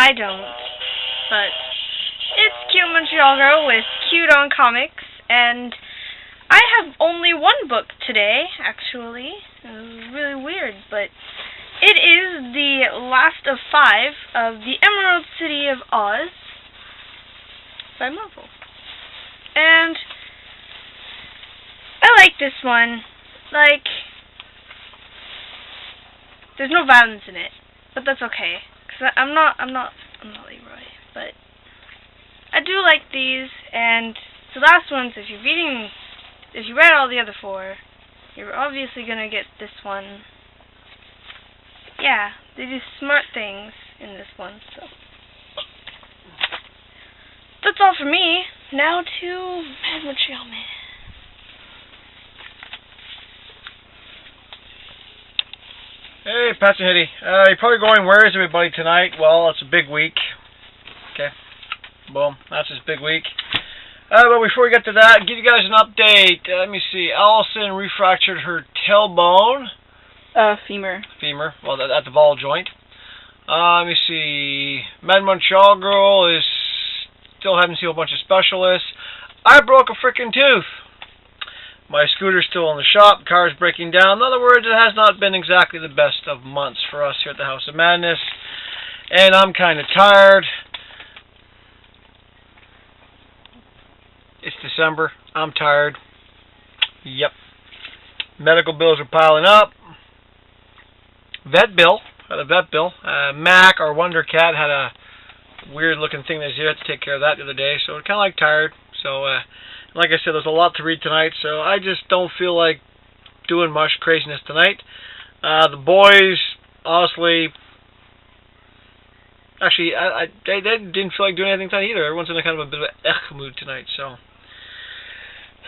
I don't. But it's Cute Montreal Girl with Cute on Comics, and I have only one book today, actually. It was really weird, but it is the last of 5 of The Emerald City of Oz by Marvel. And I like this one. Like, there's no violence in it, but that's okay, cause I'm not Leroy, but I do like these. And the last ones, if you read all the other 4, you're obviously gonna get this one. Yeah, they do smart things in this one, so that's all for me. Now to Mad Montreal Man. Hey, Pastor Hitty. You're probably going, where is everybody tonight? Well, it's a big week. Okay. Boom. That's his big week. But before we get to that, give you guys an update. Let me see. Allison refractured her tailbone. Femur. Femur. Well, at the ball joint. Let me see. Mad Montreal Girl is still having to see a bunch of specialists. I broke a freaking tooth. My scooter's still in the shop. The car's breaking down. In other words, it has not been exactly the best of months for us here at the House of Madness. And I'm kind of tired. It's December. I'm tired. Yep. Medical bills are piling up. Vet bill. Had a vet bill. Mac, our Wonder Cat, had a weird looking thing that's here. I had to take care of that the other day. So I'm kind of like tired. So, like I said, there's a lot to read tonight. So I just don't feel like doing much craziness tonight. The boys, honestly, actually, they didn't feel like doing anything tonight either. Everyone's in a kind of a bit of an mood tonight. So.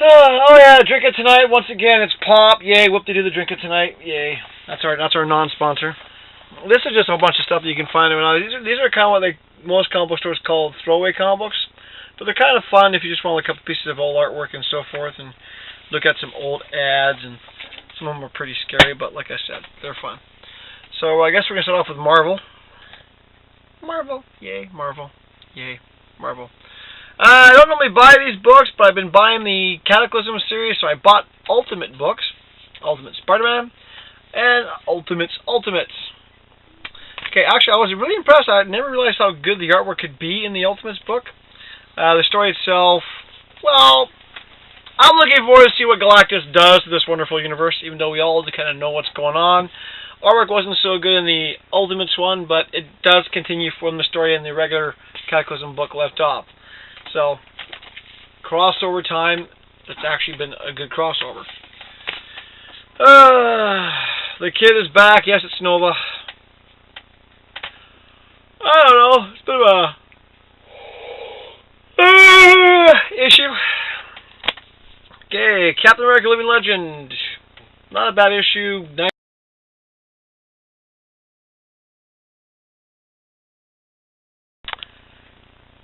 Oh yeah, drink it tonight. Once again, it's Pop. Yay, whoop-de-doo, the drink it tonight. Yay. That's our non-sponsor. This is just a bunch of stuff that you can find. These are kind of what most comic book stores call throwaway comic books. But they're kind of fun if you just want a couple pieces of old artwork and so forth, and look at some old ads, and some of them are pretty scary, but like I said, they're fun. So I guess we're going to start off with Marvel. Marvel. Yay, Marvel. Yay, Marvel. I don't normally buy these books, but I've been buying the Cataclysm series, so I bought Ultimate books. Ultimate Spider-Man, and Ultimates. Okay, actually, I was really impressed. I never realized how good the artwork could be in the Ultimates book. The story itself, well, I'm looking forward to see what Galactus does to this wonderful universe, even though we all kind of know what's going on. Artwork wasn't so good in the Ultimates one, but it does continue from the story in the regular Cataclysm book left off. So, crossover time, it's actually been a good crossover. The kid is back. Yes, it's Nova. I don't know. It's a bit of a issue. Okay, Captain America Living Legend. Not a bad issue. Nice.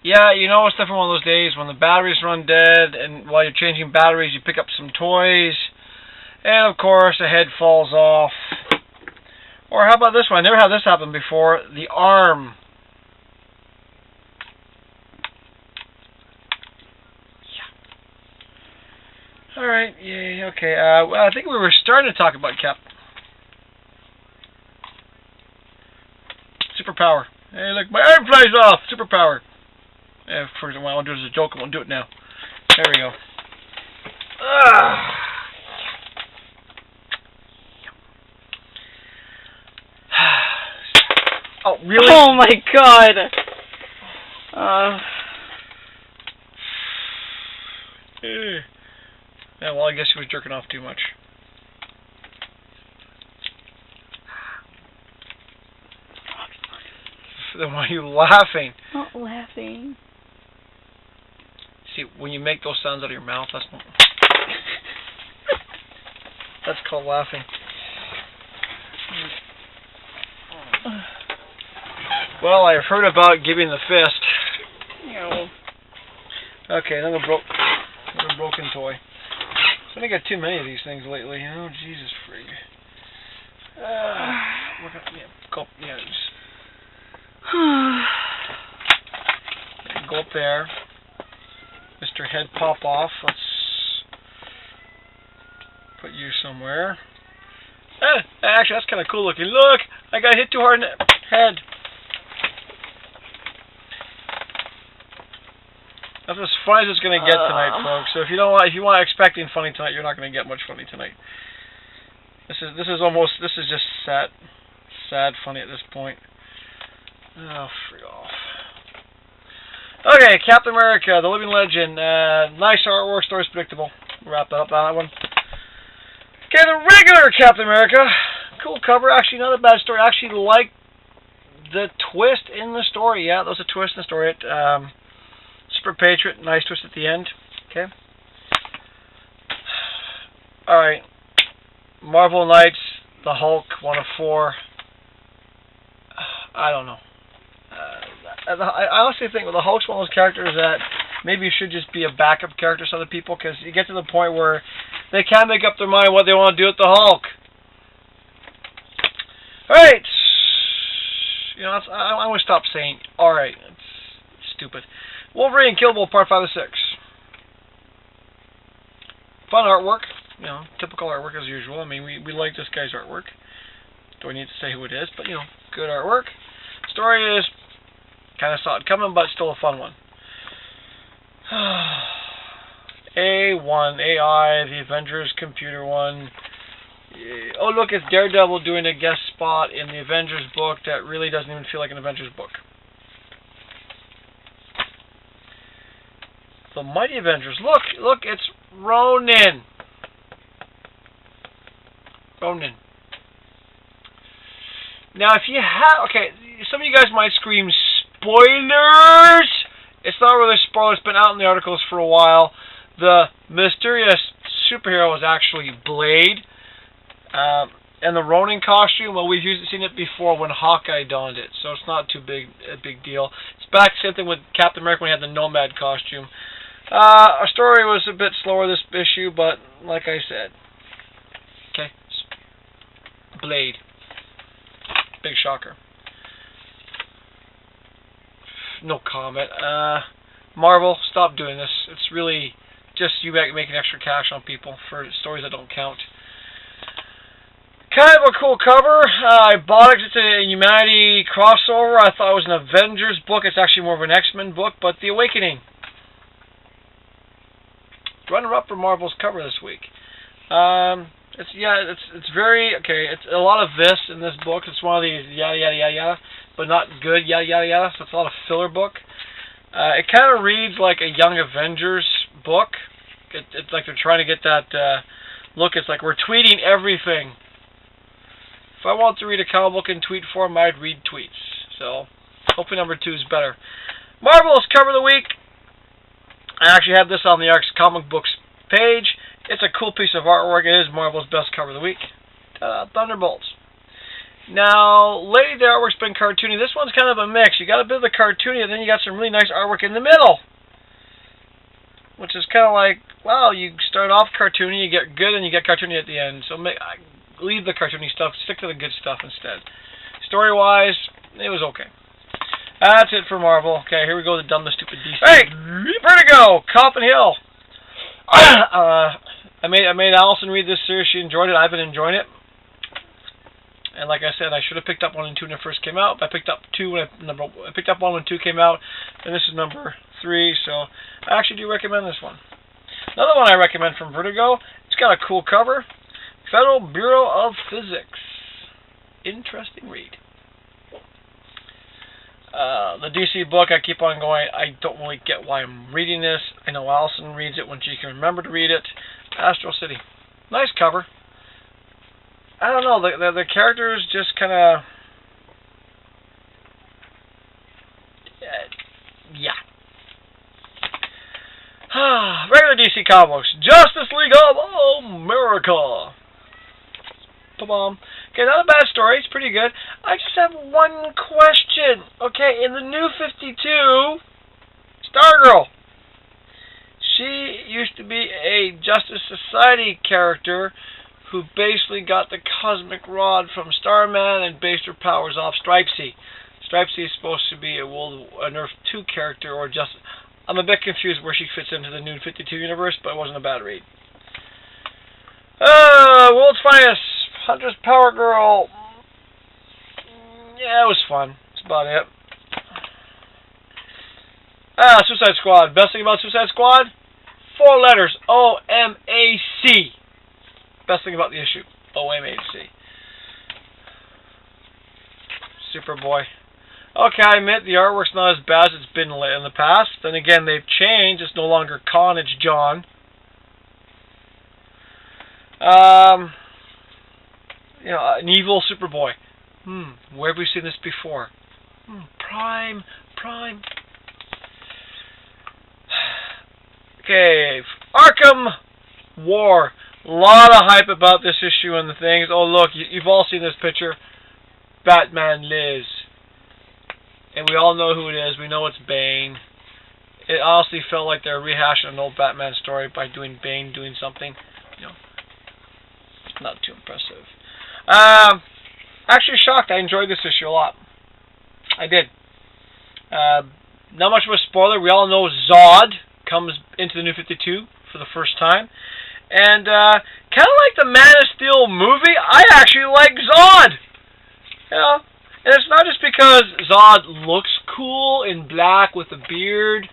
Yeah, you know, it's definitely one of those days when the batteries run dead, and while you're changing batteries, you pick up some toys, and of course, the head falls off. Or how about this one? I never had this happen before. The arm. Alright, yeah, okay. Well, I think we were starting to talk about Cap. Superpower. Hey, look, my arm flies off! Superpower. Yeah, first I want to do it as a joke. I won't do it now. There we go. Oh, really? Oh my god! Yeah, well, I guess he was jerking off too much. Then why are you laughing? Not laughing. See, when you make those sounds out of your mouth, that's not... That's called laughing. Well, I've heard about giving the fist. No. Okay, another broken toy. I think I got too many of these things lately. Oh, Jesus frig. go up there. Mr. Head Pop Off. Let's put you somewhere. Actually, that's kind of cool looking. Look, I got hit too hard in the head. That's as funny as it's gonna get tonight, folks. So if you want expecting funny tonight, you're not gonna get much funny tonight. This is just sad funny at this point. Oh, frig off. Okay, Captain America, the Living Legend. Nice artwork, story's predictable. We'll wrap that up on that one. Okay, the regular Captain America. Cool cover. Actually, not a bad story. I actually like the twist in the story. Yeah, there was a twist in the story. Super Patriot, nice twist at the end. Okay. Alright. Marvel Knights, the Hulk, 1 of 4. I don't know. I honestly think the Hulk's one of those characters that maybe should just be a backup character to other people, because you get to the point where they can't make up their mind what they want to do with the Hulk. Alright. You know, I'm going to stop saying alright. It's stupid. Wolverine, Kill Bill, Part 5 of 6. Fun artwork. You know, typical artwork as usual. I mean, we like this guy's artwork. Do I need to say who it is? But, you know, good artwork. Story is kind of saw it coming, but still a fun one. A1, AI, the Avengers computer one. Oh, look, it's Daredevil doing a guest spot in the Avengers book that really doesn't even feel like an Avengers book. The Mighty Avengers. Look, it's Ronin. Ronin. Now, if you have... Okay, some of you guys might scream, spoilers! It's not really spoilers. It's been out in the articles for a while. The mysterious superhero was actually Blade. And the Ronin costume, well, we've seen it before when Hawkeye donned it, so it's not too big a big deal. It's back, same thing with Captain America when he had the Nomad costume. Our story was a bit slower this issue, but like I said, okay, Blade, big shocker. No comment. Marvel, stop doing this. It's really just you making extra cash on people for stories that don't count. Kind of a cool cover. I bought it. It's a Humanity crossover. I thought it was an Avengers book. It's actually more of an X-Men book, but The Awakening. Runner-up for Marvel's cover this week. It's very okay. It's a lot of this in this book. It's one of these yada yada yada yada, but not good yada yada yada. So it's a lot of filler book. It kind of reads like a Young Avengers book. It's like they're trying to get that look. It's like we're tweeting everything. If I want to read a comic book in tweet form, I'd read tweets. So hopefully number 2 is better. Marvel's cover of the week. I actually have this on the Arcs Comic Books page. It's a cool piece of artwork. It is Marvel's best cover of the week. Thunderbolts. Now, lately the artwork's been cartoony. This one's kind of a mix. You got a bit of the cartoony, and then you got some really nice artwork in the middle. Which is kind of like, well, you start off cartoony, you get good, and you get cartoony at the end. So leave the cartoony stuff. Stick to the good stuff instead. Story-wise, it was okay. That's it for Marvel. Okay, here we go. The dumb, the stupid DC. Hey, Vertigo, Coffin Hill. I made Allison read this series. She enjoyed it. I've been enjoying it. And like I said, I should have picked up 1 and 2 when it first came out. But I picked up 2 when I picked up 1 when 2 came out, and this is number 3. So I actually do recommend this one. Another one I recommend from Vertigo. It's got a cool cover. Federal Bureau of Physics. Interesting read. The DC book, I keep on going. I don't really get why I'm reading this. I know Allison reads it when she can remember to read it. Astro City. Nice cover. I don't know, the characters just kind of... yeah. Regular DC Comics. Justice League of America. Ba-bum. Okay, not a bad story. It's pretty good. I just have one question. Okay, in the New 52, Stargirl. She used to be a Justice Society character who basically got the cosmic rod from Starman and based her powers off Stripesy. Stripesy is supposed to be a Earth 2 character, or just... I'm a bit confused where she fits into the New 52 universe, but it wasn't a bad read. World's Finest, Huntress Power Girl. Yeah, it was fun. That's about it. Suicide Squad. Best thing about Suicide Squad? 4 letters. O-M-A-C. Best thing about the issue. O-M-A-C. Superboy. Okay, I admit the artwork's not as bad as it's been in the past. Then again, they've changed. It's no longer Carnage John. An evil Superboy. Where have we seen this before? Prime. Okay, Arkham War. A lot of hype about this issue and the things. Oh, look, you've all seen this picture. Batman Liz. And we all know who it is. We know it's Bane. It honestly felt like they're rehashing an old Batman story by doing Bane doing something. Not too impressive. Actually shocked. I enjoyed this issue a lot. I did. Not much of a spoiler. We all know Zod comes into the New 52 for the first time. And kind of like the Man of Steel movie, I actually like Zod. And it's not just because Zod looks cool in black with a beard.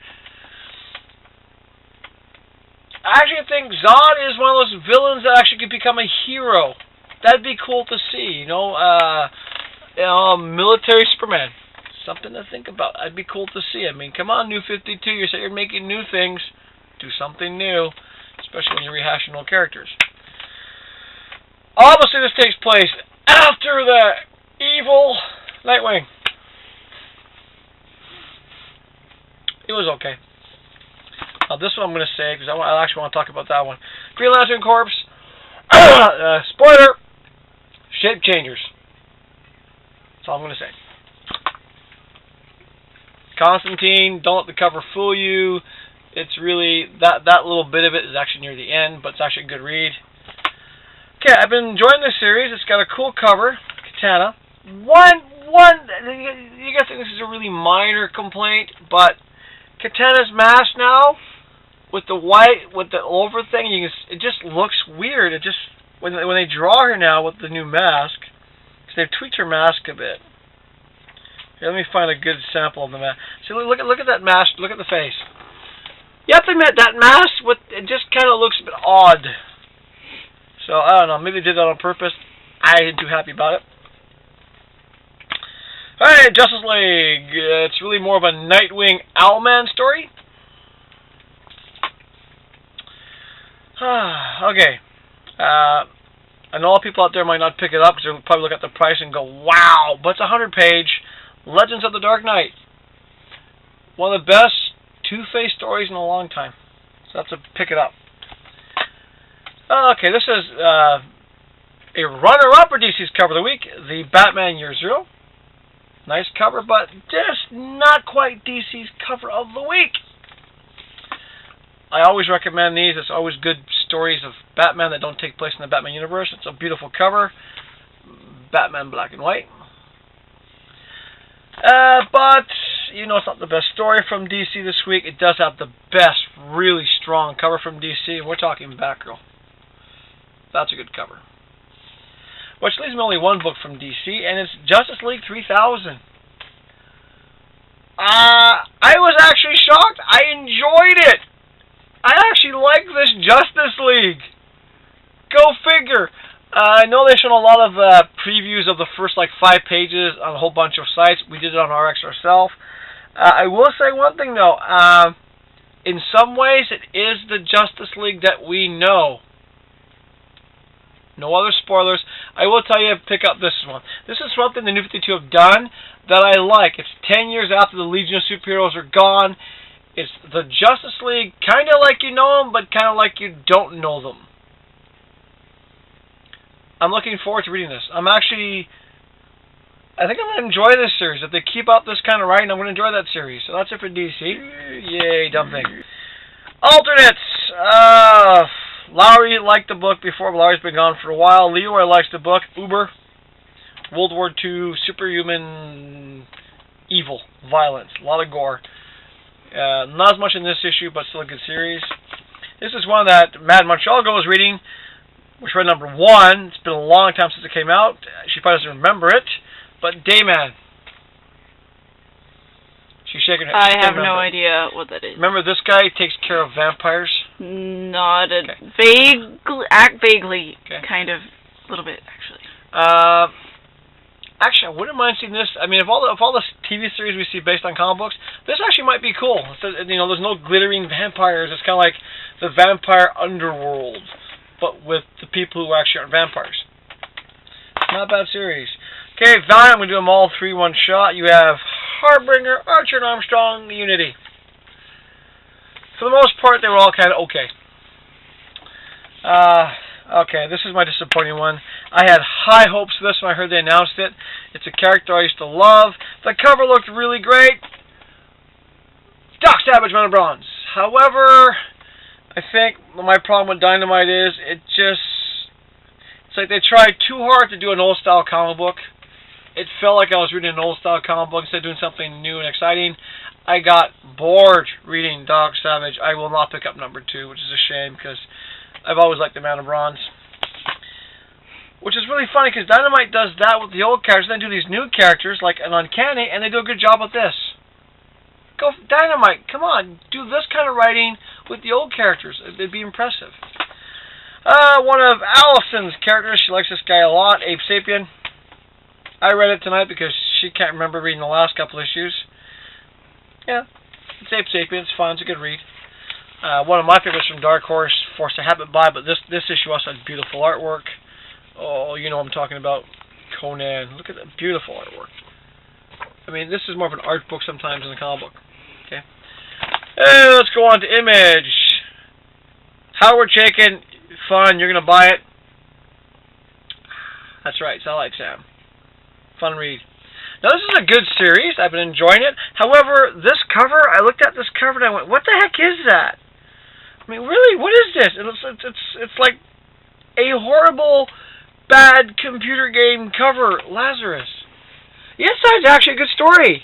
I actually think Zod is one of those villains that actually could become a hero. That'd be cool to see, military Superman. Something to think about. That'd be cool to see. I mean, come on, New 52, you say you're making new things. Do something new, especially when you're rehashing old characters. Obviously, this takes place after the evil Nightwing. It was okay. Now, this one I'm going to say, because I actually want to talk about that one. Green Lantern Corps. Spoiler. Shape changers. That's all I'm going to say. Constantine, don't let the cover fool you. It's really, that little bit of it is actually near the end, but it's actually a good read. Okay, I've been enjoying this series. It's got a cool cover. Katana. You guys think this is a really minor complaint, but Katana's mask now, with the white, with the over thing, it just looks weird. It just, when they draw her now with the new mask, because they've tweaked her mask a bit. Here, let me find a good sample of the mask. See, look at that mask. Look at the face. You have to admit, that mask, it just kind of looks a bit odd. So, I don't know. Maybe they did that on purpose. I ain't too happy about it. Alright, Justice League. It's really more of a Nightwing Owlman story. Okay. I know all people out there might not pick it up because they'll probably look at the price and go, wow, but it's a 100-page Legends of the Dark Knight. One of the best Two-Face stories in a long time. So that's a pick it up. Okay, this is a runner-up for DC's cover of the week, the Batman Year Zero. Nice cover, but just not quite DC's cover of the week. I always recommend these. It's always good stories of Batman that don't take place in the Batman universe. It's a beautiful cover. Batman black and white. But, it's not the best story from DC this week. It does have the best, really strong cover from DC, and we're talking Batgirl. That's a good cover. Which leaves me only one book from DC, and it's Justice League 3000. I was actually shocked. I enjoyed it. I actually like this Justice League. Go figure. I know they showed a lot of previews of the first 5 pages on a whole bunch of sites. We did it on RX ourselves. I will say one thing though. In some ways, it is the Justice League that we know. No other spoilers. I will tell you, pick up this one. This is something the New 52 have done that I like. It's 10 years after the Legion of Superheroes are gone. It's the Justice League, kind of like you know them, but kind of like you don't know them. I'm looking forward to reading this. I think I'm going to enjoy this series. If they keep up this kind of writing, I'm going to enjoy that series. So that's it for DC. Yay, dumb thing. Alternates. Lowry liked the book before, but Lowry's been gone for a while. Leroy likes the book. Uber. World War II superhuman evil, violence, a lot of gore. Not as much in this issue, but still a good series. This is one that Mad Montreal Girl was reading, which read number 1. It's been a long time since it came out. She probably doesn't remember it, but Dayman. She's shaking her head. I have no idea what that is. Remember, this guy takes care of vampires? Not a Okay. vaguely, Okay. kind of, a little bit actually. Actually, I wouldn't mind seeing this. I mean, of all the TV series we see based on comic books, this actually might be cool. There's no glittering vampires. It's kind of like the vampire underworld, but with the people who actually aren't vampires. Not a bad series. Okay, Valiant, I'm going to do them all 3 one shot. You have Harbinger, Archer, and Armstrong, Unity. For the most part, they were all kind of okay. Okay, this is my disappointing one. I had high hopes for this when I heard they announced it. It's a character I used to love. The cover looked really great. Doc Savage, Man of Bronze. However, I think my problem with Dynamite is it's like they tried too hard to do an old style comic book. It felt like I was reading an old style comic book instead of doing something new and exciting. I got bored reading Doc Savage. I will not pick up number 2, which is a shame because I've always liked the Man of Bronze. Which is really funny because Dynamite does that with the old characters, and then do these new characters like an Uncanny, and they do a good job with this. Go Dynamite, come on, do this kind of writing with the old characters. It'd be impressive. One of Allison's characters, she likes this guy a lot, Ape Sapien. I read it tonight because she can't remember reading the last couple issues. Yeah, it's Ape Sapien, it's fun, it's a good read. One of my favorites from Dark Horse, Forced a Habit by, but this issue also has beautiful artwork. Oh, you know what I'm talking about. Conan. Look at that beautiful artwork. I mean, this is more of an art book sometimes than a comic book. Okay. Let's go on to Image. Howard Chaykin, fun. You're going to buy it. That's right. It's all like Sam. Fun read. Now, this is a good series. I've been enjoying it. However, this cover, I looked at this cover and I went, what the heck is that? I mean, really, what is this? It's like a horrible, bad computer game cover, Lazarus. The inside's actually a good story.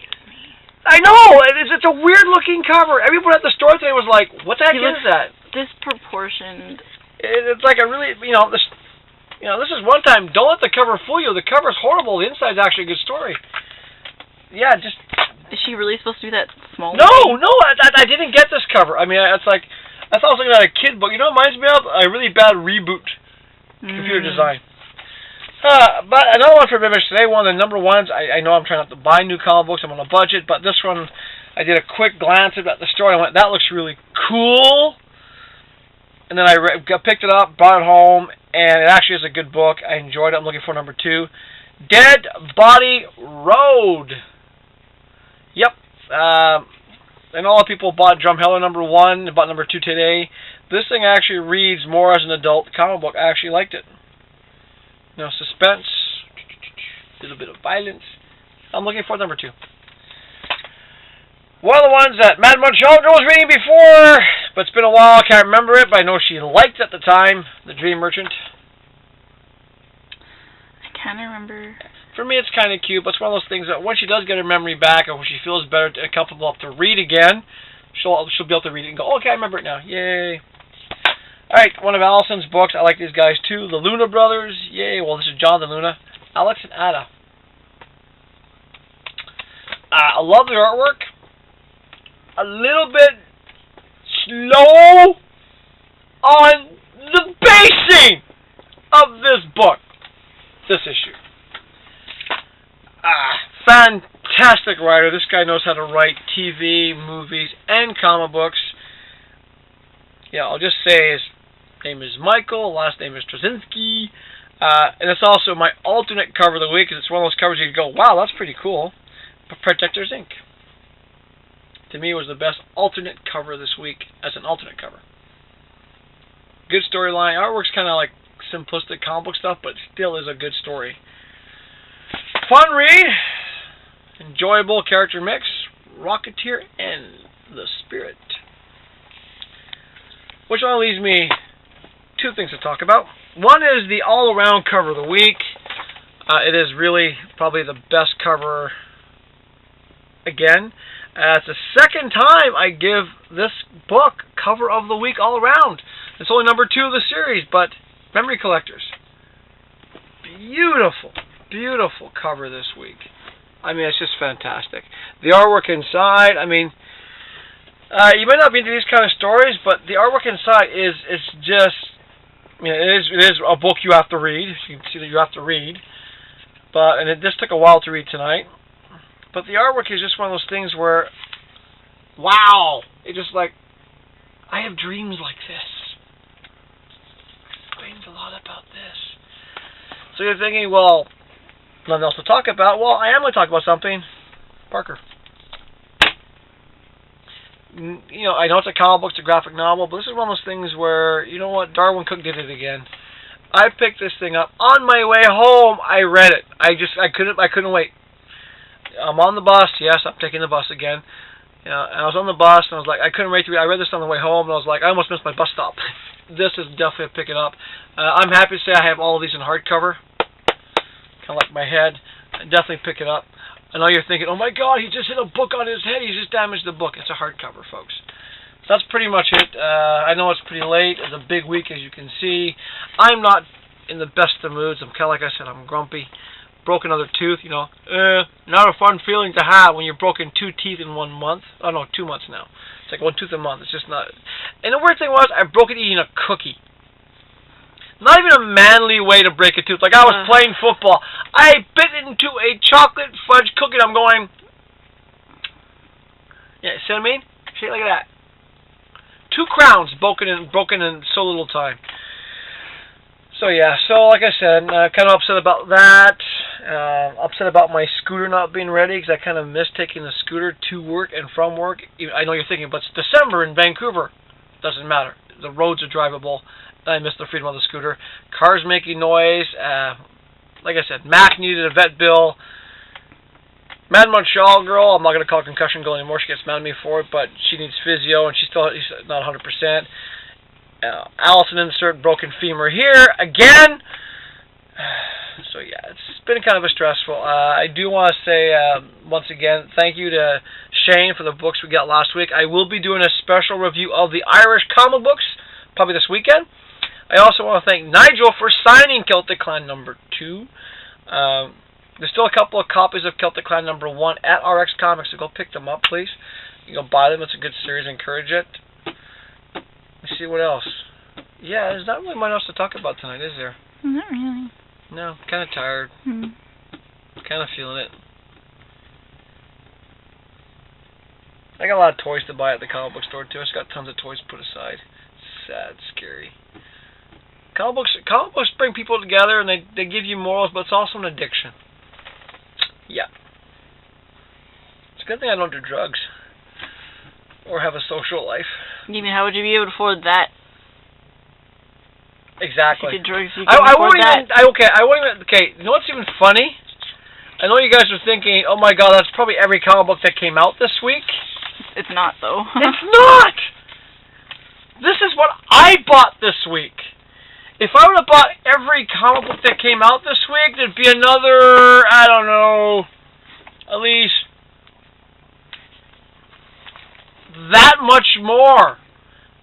I know! It's a weird-looking cover. Everyone at the store today was like, what the heck is that? Disproportioned. It's like a really, this is one time, don't let the cover fool you. The cover's horrible. The inside's actually a good story. Yeah, just... Is she really supposed to be that small? No, I didn't get this cover. I mean, it's like, I thought I was looking at a kid book. You know what it reminds me of? A really bad Reboot computer design. But another one for Image today, one of the number ones. I know I'm trying not to buy new comic books. I'm on a budget, but this one, I did a quick glance at the story. I went, that looks really cool. And then I picked it up, brought it home, and it actually is a good book. I enjoyed it. I'm looking for number 2. Dead Body Road. Yep. And all the people bought Drumheller number 1, bought number 2 today. This thing actually reads more as an adult comic book. I actually liked it. Suspense, a little bit of violence. I'm looking for number 2. One of the ones that Mad Montreal Girl was reading before, but it's been a while, I can't remember it, but I know she liked it at the time, The Dream Merchant. I can't remember. For me, it's kind of cute, but it's one of those things that when she does get her memory back, or when she feels better and comfortable enough to read again, she'll be able to read it and go, okay, I remember it now. Yay. Alright, one of Allison's books. I like these guys too. The Luna Brothers. Yay. Well, this is Jonathan Luna. Alex and Ada. I love the artwork. A little bit slow on the pacing of this book. This issue. Fantastic writer. This guy knows how to write TV, movies, and comic books. Yeah, I'll just say his name is Michael, last name is Straczynski, and it's also my alternate cover of the week, because it's one of those covers you go, wow, that's pretty cool. Protectors Inc. To me, it was the best alternate cover this week as an alternate cover. Good storyline. Artwork's kind of like simplistic comic book stuff, but still is a good story. Fun read. Enjoyable character mix. Rocketeer and the Spirit. Which only leaves me 2 things to talk about. One is the all-around cover of the week. It is really probably the best cover again. It's the second time I give this book cover of the week all around. It's only number 2 of the series, but Memory Collectors. Beautiful, beautiful cover this week. I mean, it's just fantastic. The artwork inside, I mean, you might not be into these kind of stories, but the artwork inside is just, you know, it is a book you have to read. You can see that you have to read. And this took a while to read tonight. But the artwork is just one of those things where, wow, it just like, I have dreams like this. It explains a lot about this. So you're thinking, well, nothing else to talk about. Well, I am going to talk about something. Parker. You know, I know it's a comic book, it's a graphic novel, but this is one of those things where, you know what, Darwin Cook did it again. I picked this thing up on my way home. I read it. I couldn't wait. I'm on the bus. Yes, I'm taking the bus again. You know, and I was on the bus, and I was like, I couldn't wait to read. I read this on the way home, and I was like, I almost missed my bus stop. This is definitely a pick it up. I'm happy to say I have all of these in hardcover, kind of like my head. I definitely pick it up. I know you're thinking, oh my God, he just hit a book on his head. He just damaged the book. It's a hardcover, folks. So that's pretty much it. I know it's pretty late. It's a big week, as you can see. I'm not in the best of moods. I'm kind of like I said, I'm grumpy. Broke another tooth, you know. Not a fun feeling to have when you're broken 2 teeth in 1 month. Oh no, 2 months now. It's like 1 tooth a month. It's just not. And the weird thing was, I broke it eating a cookie. Not even a manly way to break a tooth. Like I was playing football. I bit into a chocolate fudge cookie. And I'm going. Yeah, see what I mean? See, look at that. 2 crowns broken in so little time. So yeah, so like I said, kind of upset about that. Upset about my scooter not being ready because I kind of missed taking the scooter to work and from work. I know you're thinking, but it's December in Vancouver. Doesn't matter. The roads are drivable. I missed the freedom of the scooter. Cars making noise. Like I said, Mac needed a vet bill. Mad Montreal girl, I'm not going to call her Concussion Girl anymore. She gets mad at me for it, but she needs physio, and she's not 100%. Allison insert broken femur here again. So yeah, it's been kind of a stressful. I do want to say once again, thank you to Shane for the books we got last week. I will be doing a special review of the Irish comic books probably this weekend. I also want to thank Nigel for signing Celtic Clan number 2. There's still a couple of copies of Celtic Clan number 1 at RX Comics, so go pick them up, please. You can go buy them. It's a good series. Encourage it. Let's see what else. Yeah, there's not really much else to talk about tonight, is there? Not really. No, kind of tired. Kind of feeling it. I got a lot of toys to buy at the comic book store too. I just got tons of toys put aside. Sad, scary. Comic books bring people together and they give you morals, but it's also an addiction. Yeah. It's a good thing I don't do drugs or have a social life. You mean, how would you be able to afford that? Exactly. If you did drugs, you couldn't afford that. Okay, you know what's even funny? I know you guys are thinking, oh my God, that's probably every comic book that came out this week. It's not, though. It's not! This is what I bought this week. If I would have bought every comic book that came out this week, there'd be another, I don't know, at least that much more.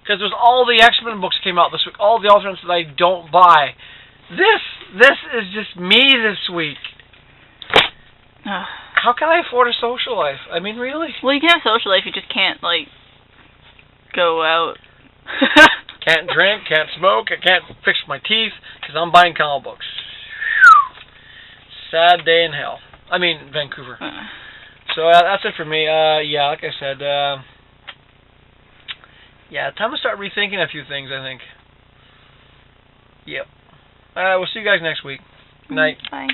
Because there's all the X-Men books came out this week, all the alternates that I don't buy. This is just me this week. How can I afford a social life? I mean, really? Well, you can have a social life, you just can't, like, go out. Can't drink, can't smoke, I can't fix my teeth, because I'm buying comic books. Sad day in hell. I mean, Vancouver. So that's it for me. Yeah, like I said, yeah, time to start rethinking a few things, I think. Yep. We'll see you guys next week. Good night. Bye.